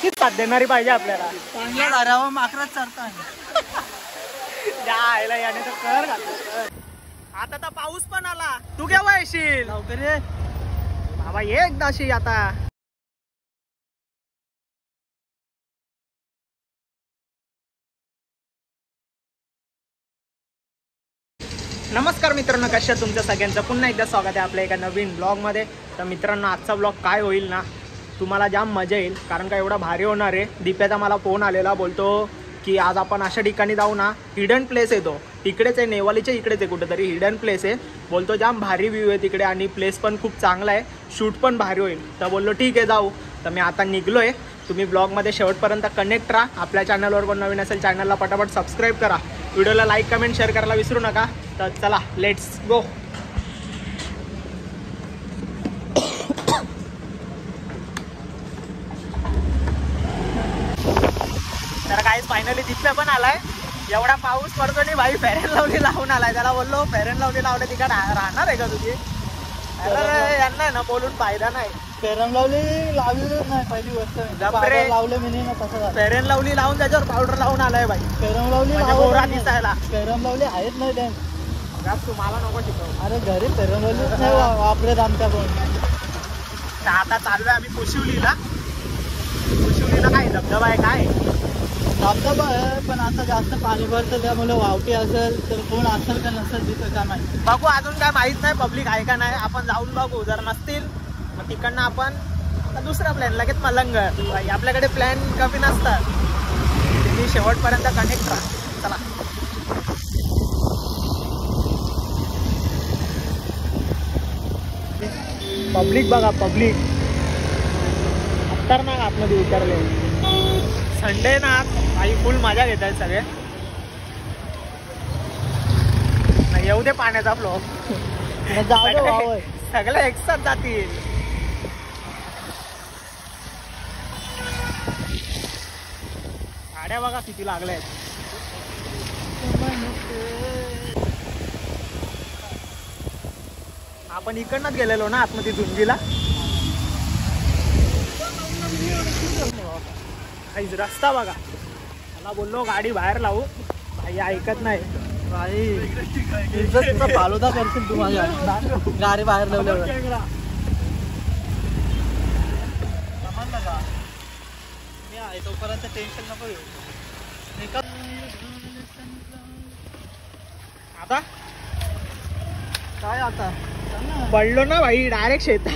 अशीच साथ देणारी पाहिजे आपल्याला. चांगल्या दारावर माकरात चढता जायला याने तर कर घातलं. आता तर पाऊस पण आला. तू केव्हा येशील? लवकर ये बाबा ये एकदाशी आता. नमस्कार मित्रांनो, कशा तुमच्या सगळ्यांचं पुन्हा एकदा स्वागत आहे आपल्या एका नवीन ब्लॉगमध्ये. तर मित्रांनो, आजचा ब्लॉग काय होईल ना, तुम्हाला जाम मजा येईल. कारण का एवढा भारी होणार आहे. दीप्याचा मला फोन आलेला, बोलतो की आज आपण अशा ठिकाणी जाऊ ना, हिडन प्लेस आहे तो. तिकडेच आहे, नेवालीच्या इकडेच आहे कुठेतरी हिडन प्लेस आहे. बोलतो जाम भारी व्ह्यू आहे तिकडे आणि प्लेस पण खूप चांगला आहे, शूट पण भारी होईल. तर बोललो ठीक आहे जाऊ. तर मी आता निघलो आहे. तुम्ही ब्लॉगमध्ये शेवटपर्यंत कनेक्ट राहा. आपल्या चॅनलवर कोण नवीन असेल चॅनलला पटापट सबस्क्राईब करा. व्हिडिओला लाईक कमेंट शेअर करायला विसरू नका. तर चला लेट्स गो. तर काहीच फायनली दिसलं पण आलाय. एवढा पाऊस पडतो नाही भाई, फेअर लवली लावून आलाय. त्याला बोललो फेअर लवली लावले तिकडे राहणार आहे का तुझी? अरे यांना ना बोलून फायदा नाही. फेअर लावली नाही पहिली गोष्ट. लावले मी नाही तसं. फेअर लवली लावून त्याच्यावर पावडर लावून आलाय भाई. फेअर लावली गोरा दिसायला. फेअर लावली आहेत नाही त्या. तू मला नको शिकव. अरे घरी फेअर लावली नाही वापरत आमच्या पण. आता चाललोय आम्ही कुशिवलीला. कुशिवलीला काय धबधबा आहे काय? धबधबा आहे पण आता जास्त पाणी भरतं त्यामुळे वावटी असेल तर कोण असेल का नसेल तिथं काय माहिती. बघू, अजून काय माहित नाही पब्लिक आहे का नाही. आपण जाऊन बघू. जर नसतील मग तिकडनं आपण दुसरा प्लॅन लगेच मलंग. आपल्याकडे प्लॅन कमी नसतात. तुम्ही शेवटपर्यंत कनेक्ट राहा. चला पब्लिक बघा, पब्लिक खतरनाक आतमध्ये उतरले. संडे ना आई फुल मजा घेत आहेत सगळे. नाही येऊ दे पाण्याचा फ्लो. सगळे एकसाथ जातील. गाड्या बघा किती लागल्या आहेत. आपण इकडनंच गेलेलो ना आतमध्ये झुंजीला. काहीच रस्ता बघा. मला बोललो गाडी बाहेर लावू, भाई ऐकत नाही. भाई फालुदा करशील तू माझ्या गाडी बाहेर लावल्यावर. समजलं का? मी आहे तोपर्यंत टेन्शन नको घेऊ. आता काय आता पडलो ना भाई डायरेक्ट शेतात.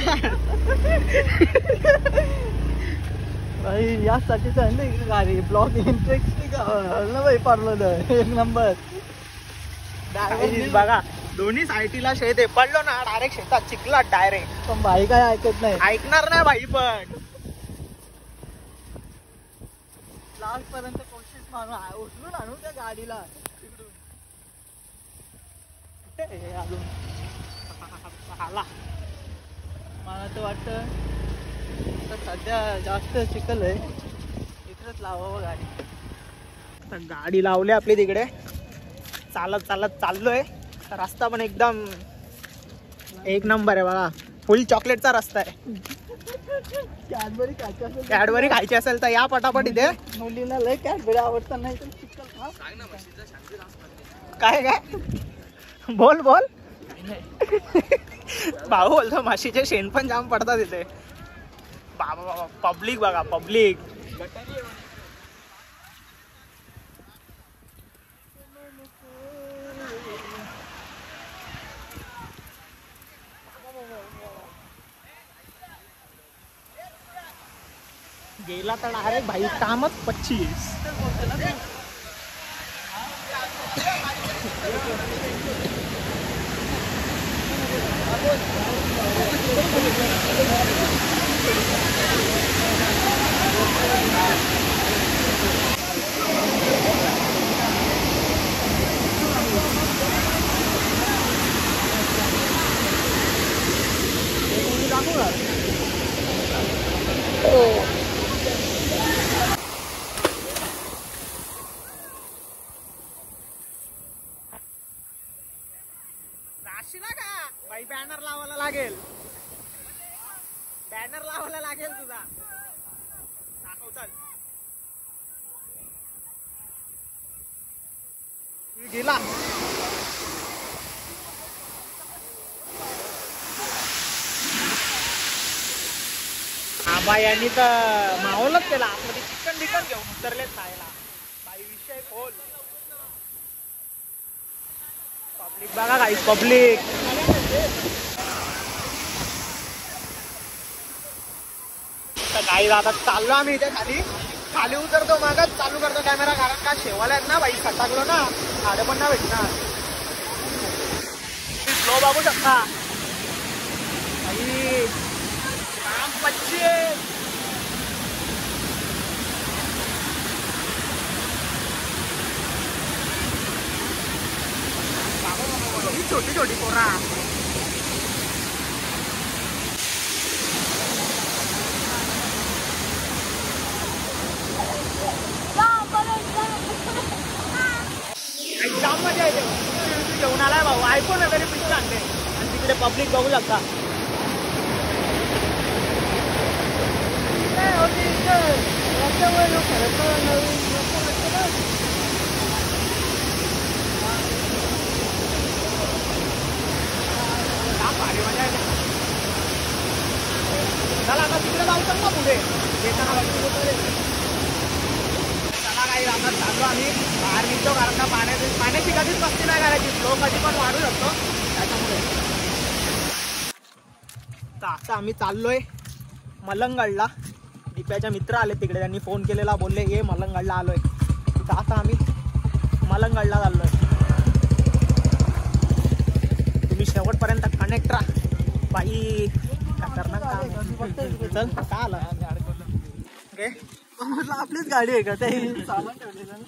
भाई यासाठीच आहे ना इकडे गाडी. ब्लॉक इंटरेस्टिंग ना भाई. पडलो एक नंबर. बघा दोन्ही साईडला शेत आहे. पडलो ना डायरेक्ट शेतात चिखलात डायरेक्ट. पण भाई काय ऐकत नाही. ऐकणार नाही भाई. पण लास्ट पर्यंत कोशिश मारू उचलून आणू त्या गाडीला तिकडून. अजून आला. मला तर वाटतं सध्या जास्त चिखल आहे, इकडेच लावावं गाडी. गाडी लावली आपली तिकडे. चालत चालत चाललोय. रस्ता पण एकदम एक नंबर आहे बघा. फुल चॉकलेटचा रस्ता आहे. कॅडबरी खायची असेल तर या पटापट इथे. मुलींना लय कॅडबरी आवडतात. नाही तर चिखल काय काय बोल बोल. भाऊ बोलतो म्हशीचे शेण पण जाम पडतात इथे. बाबा बाबा पब्लिक बघा, पब्लिक. गेला तर डायरेक्ट भाई कामच 25. भाई बॅनर लावायला लागेल. बॅनर लावायला लागेल तुझा. गेला बाई यांनी तर मावलच त्याला आतमध्ये चिकन बिकन घेऊन उतरलेत खायला. बाई विषय खोल. पब्लिक बघा काही पब्लिक. तर काही आता चाललो आम्ही इथे खाली खाली उतरतो मागच चालू करतो कॅमेरा कारण का शेवाला आहेत ना बाई खटाकलो ना खाडे पण ना भेटणार. स्लो बघू शकता बाई काम 25 छोटी छोटी पोरा. जाम मजा येते घेऊन आलाय भाऊ आयफोन वगैरे पिक्चर आणते आणि तिकडे पब्लिक बघू शकता. भारी मजा येते. चला आता तिकडे जाऊ शकतो पुढे चला काही आता चाललो आम्ही बाहेर निघतो कारण का पाण्याची कधीच मस्ती नाही करायची. फ्लो कधी पण वाढू शकतो त्याच्यामुळे. तर आता आम्ही चाललोय मलंगगडला. दिप्याच्या मित्र आले तिकडे त्यांनी फोन केलेला बोलले ये मलंगगडला आलोय. तर आता आम्ही मलंगगडला चाललोय. तुम्ही शेवटपर्यंत कनेक्ट राहा बाई. खतरनाक चल का आलं ओके. म्हटलं आपलीच गाडी आहे का ते सामान ठेवलेलं ना.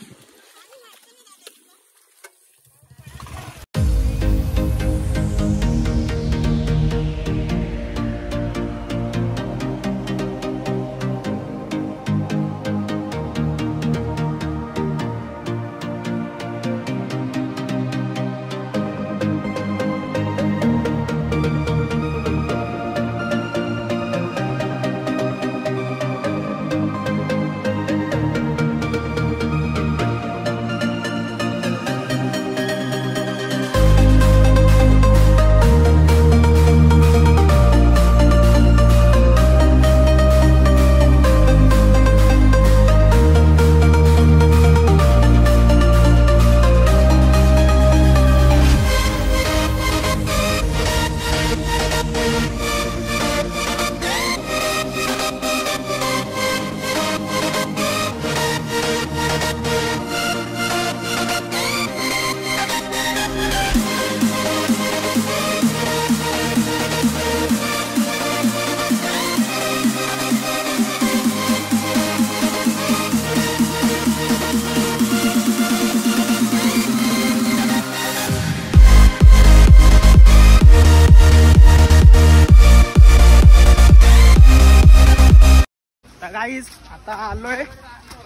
गाईज आता आलोय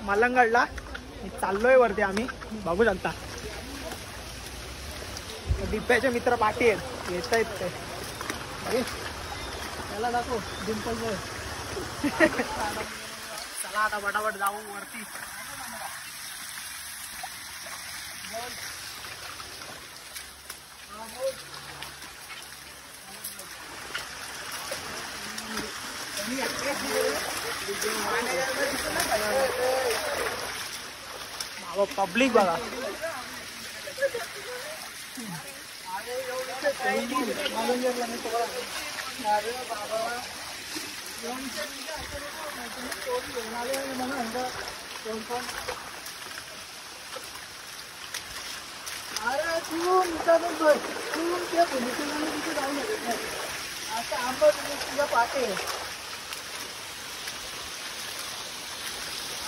मलंगगडला. चाललोय वरती आम्ही बघू शकता. दिप्याचे मित्र पाठी आहेत येत आहेत ते. त्याला दाखव डिंपल बॉय. चला आता फटाफट जाऊ वरती. पब्लिक बघा. अरे तू त्या भूमिकेला तिथे जाऊ शकत नाही. आता आंबा तुझ्या पाटे.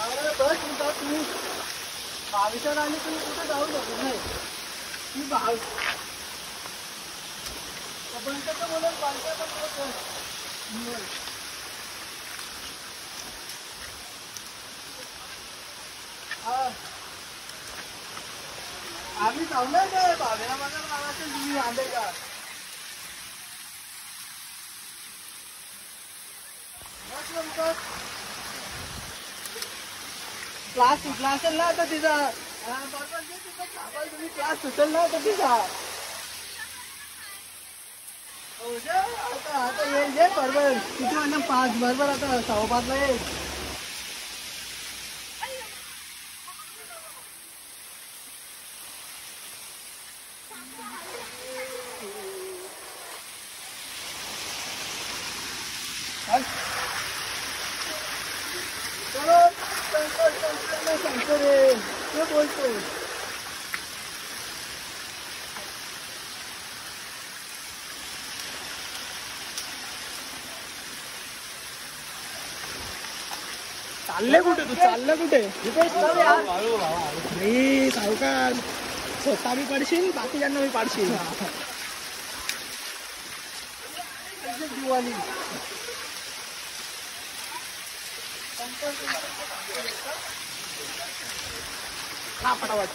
अरे बस तुमचा तू भाविकात आली तुम्ही कुठे जाऊ शकत नाही. ती भाव बंकाचं बोलत बालकाचं बोलत आम्ही जाऊन काय भावेला माझ्या नावाचं तुम्ही आले का. क्लास सुटला असेल ना तर तिचा बरोबर जे तिचा खापा तुम्ही क्लास सुटेल ना तर तिचा आता येईल ये बरोबर किती वाजता 5 बरोबर आता 5:15 येईल. चलो सांगतो रे ते बोलतो. चालले कुठे तू चाललं कुठे मी सावकार स्वतः बी पडशील बाकीच्यांना मी पाडशील. दिवाळी हा पटापट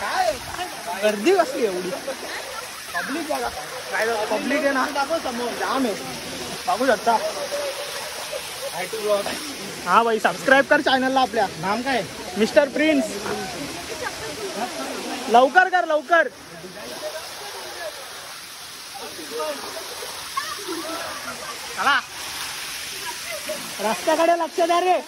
काय गर्दी कसली एवढी पब्लिक बघा काय पब्लिक आहे ना दाखव समोर जाम आहे बघू शकता. हा भाई सबस्क्राईब कर चॅनलला आपल्या. नाम काय मिस्टर प्रिन्स. लवकर कर लवकर. चला रस्त्याकडे लक्ष द्या रे.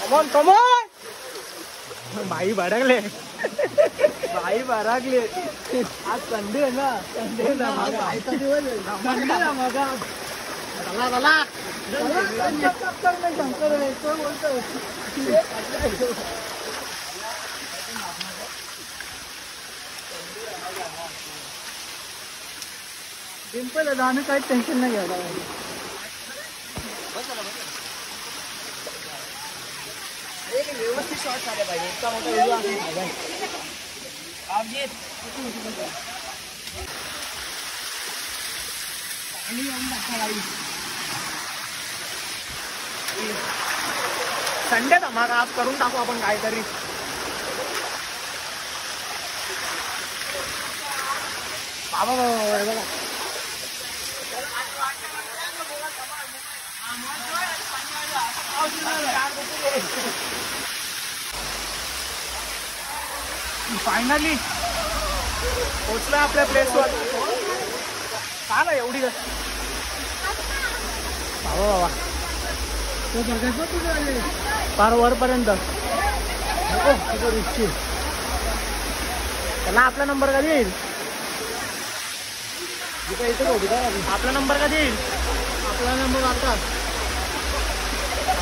Come on come on. बाई भडकले बाई बारागले आज संडे आहे ना. संडे ना मग चला चला. शंकर बोलतो सिंपल आहे आम्ही काही टेन्शन नाही घ्यायला. व्यवस्थित शॉट झाले पाहिजे. इतका मोठा व्हिडिओ संडे धमाका आज करून टाकू आपण काहीतरी. बाबा बघा फायनली पोचलो आपल्या प्लेसवर. का ना एवढी बाबा बाबा फार वरपर्यंत त्याला आपला नंबर कधी येईल. आपला नंबर कधी येईल. आपला नंबर आता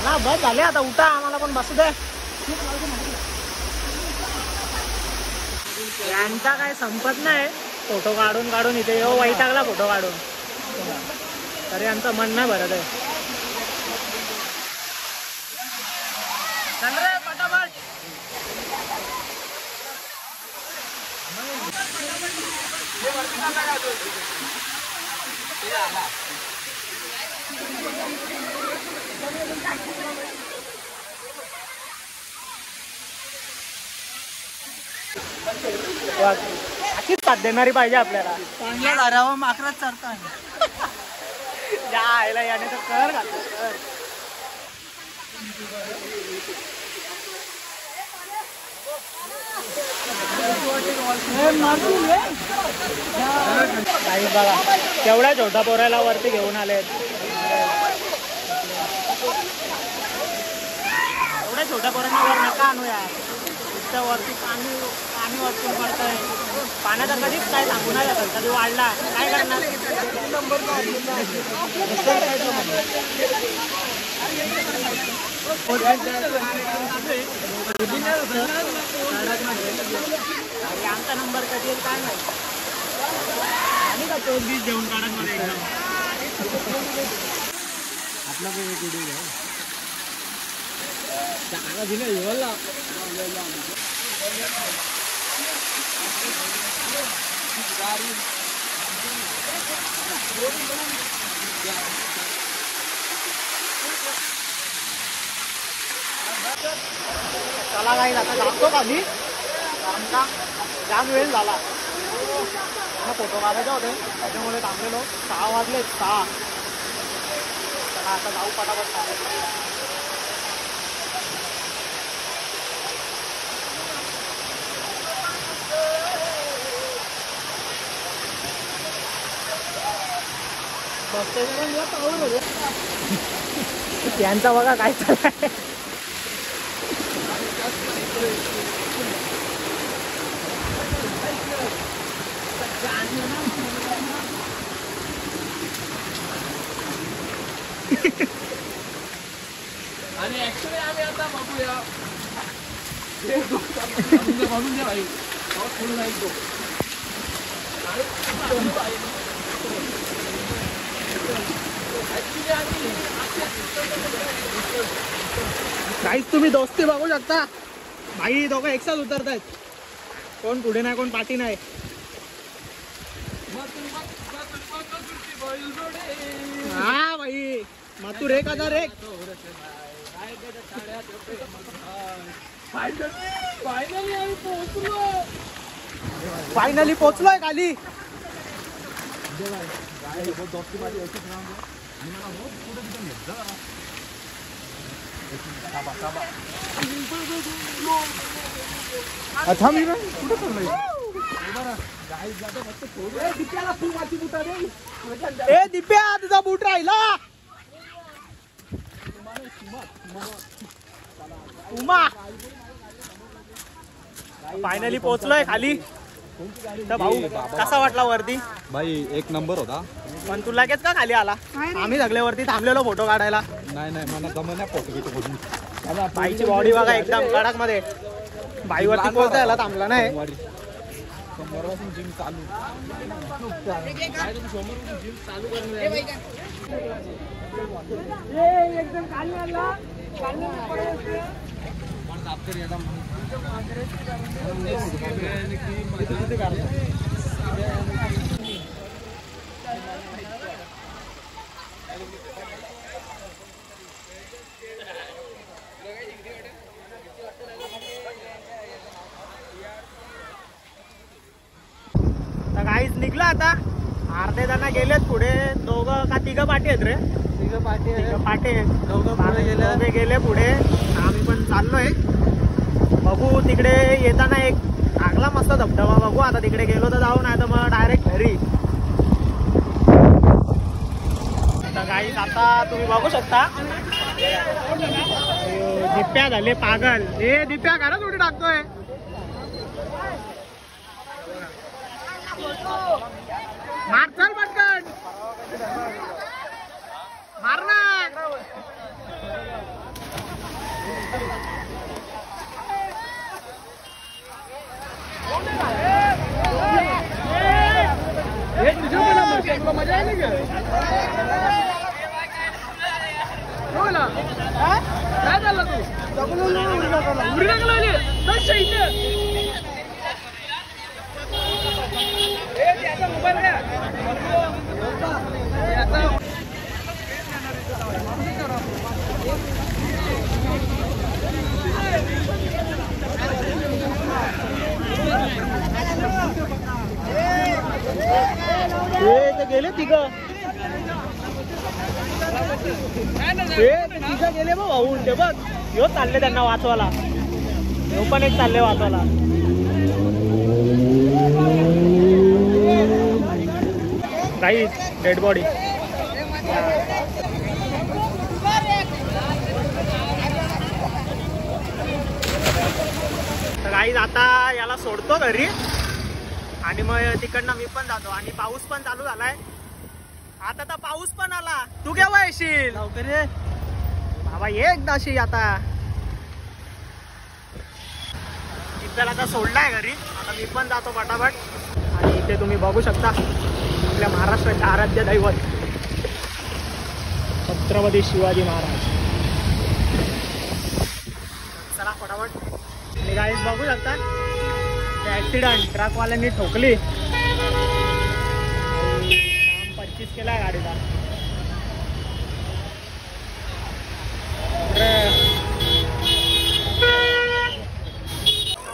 ना बस झाले आता उठा आम्हाला पण बसू दे. यांचा काय संपत नाही. फोटो काढून काढून इथे येऊ वैतागला फोटो काढून तरी यांचं मन नाही भरत आहे. चल रे पटापट. अशीच साथ देणारी पाहिजे आपल्याला. चांगल्या दारावर माकरात चढतात. ज्या आईला याने तर कर घातलं कर. नाही बघा केवढ्या छोटा पोराला वरती घेऊन आले. एवढ्या छोट्या पोरांना वर नका आणू यार. इतक्या वरती पाणी पाणी वरतून पडतंय. पाण्याचा कधीच काय सांगू नाही शकत. कधी वाढला काय करणार. आमचा नंबर कधी येईल काय नाही. आणि का तो बीज देऊन काढत मध्ये एकदम आपला चला काही आता जातो खाली आमचा जाम वेळ झाला फोटो काढायचे होते त्याच्यामुळे थांबलेलो 6 वाजले 6. चला आता जाऊ पटापट खाली. त्यांचा बघा काय चाललंय. आणि ऍक्च्युली आम्ही आता बघूया म्हणून द्या भाई पुढे नाही तो काहीच तुम्ही दोस्ती बघू शकता. भाई दोघं एकसाथ उतरत आहेत. कोण पुढे नाही कोण पाठी नाही. हा भाई मातू रेक आता रेक. फायनली पोहोचलोय खाली. अच्छा मी कुठं चाललोय. ए दिप्या तुझा बूट राहिला. उमा फायनली पोहोचलोय खाली. तर भाऊ कसा वाटला वरती. भाई एक नंबर होता. पण तू लगेच का खाली आला. आम्ही सगळ्यावरती थांबलेलो फोटो काढायला. नाही मला जमण्या फोटो बाईची बॉडी बघा एकदम कडक मध्ये. बाईवरती पोहोचायला थांबला नाही. समोरपासून जिम चालू. तर काहीच निघला आता. अर्धे जण गेलेत पुढे. दोघं का तिघं पाठी आहेत रे. तिघं पाठी आहेत. दोघं गेले पुढे. आम्ही पण चाललोय. बघू तिकडे येताना एक चांगला मस्त धबधबा बघू. आता तिकडे गेलो तर जाऊ नाही तर मग डायरेक्ट घरी. तर काहीच आता तुम्ही बघू शकता दिप्या झाले पागल. हे दिप्या खरंच उडी टाकतोय. मार चल पटकन मार ना. मजा आहे ना काय झालं तू उडी टाकला. गेले तिघं. तिघं गेले बघ भाऊ. ते बघ ह्यो चालले त्यांना वाचवायला. ह्यो पण एक चालले वाचवायला. काही डेड बॉडी. तर काही आता याला सोडतो घरी आणि मग तिकडनं मी पण जातो. आणि पाऊस पण चालू झालाय. आता तर पाऊस पण आला. तू केव्हा येशील. लवकर ये बाबा. ये एकदाशी. आता तिथं आता सोडलाय घरी. आता मी पण जातो फटाफट. आणि इथे तुम्ही बघू शकता आपल्या महाराष्ट्राचे आराध्य दैवत छत्रपती शिवाजी महाराज. फटाफट. आणि गाईज बघू शकता ऍक्सिडेंट ट्रकवाल्यांनी ठोकली. 25 केलाय गाडीला.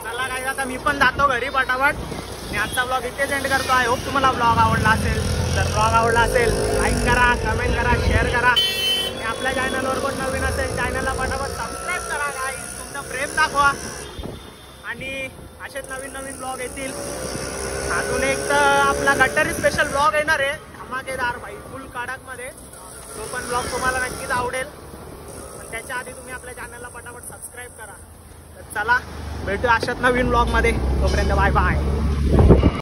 चला गाईज आता मी पण जातो घरी फटाफट. आणि आजचा ब्लॉग इथेच एंड करतो. आय होप तुम्हाला ब्लॉग आवडला असेल. जर ब्लॉग आवडला असेल लाईक करा, कमेंट करा, शेअर करा. आणि आपल्या चॅनलवर कोण नवीन असेल चॅनलला फटाफट सबस्क्राईब करा. गाईज तुमचं प्रेम दाखवा. आणि असेच नवीन नवीन ब्लॉग येतील. अजून एक तर आपला गट्टरी स्पेशल ब्लॉग येणार आहे धमाकेदार भाई फुल कडकमध्ये. तो पण ब्लॉग तुम्हाला नक्कीच आवडेल. पण त्याच्या आधी तुम्ही आपल्या चॅनलला फटाफट सबस्क्राईब करा. तर चला भेटू अशाच नवीन ब्लॉगमध्ये. तोपर्यंत बाय बाय.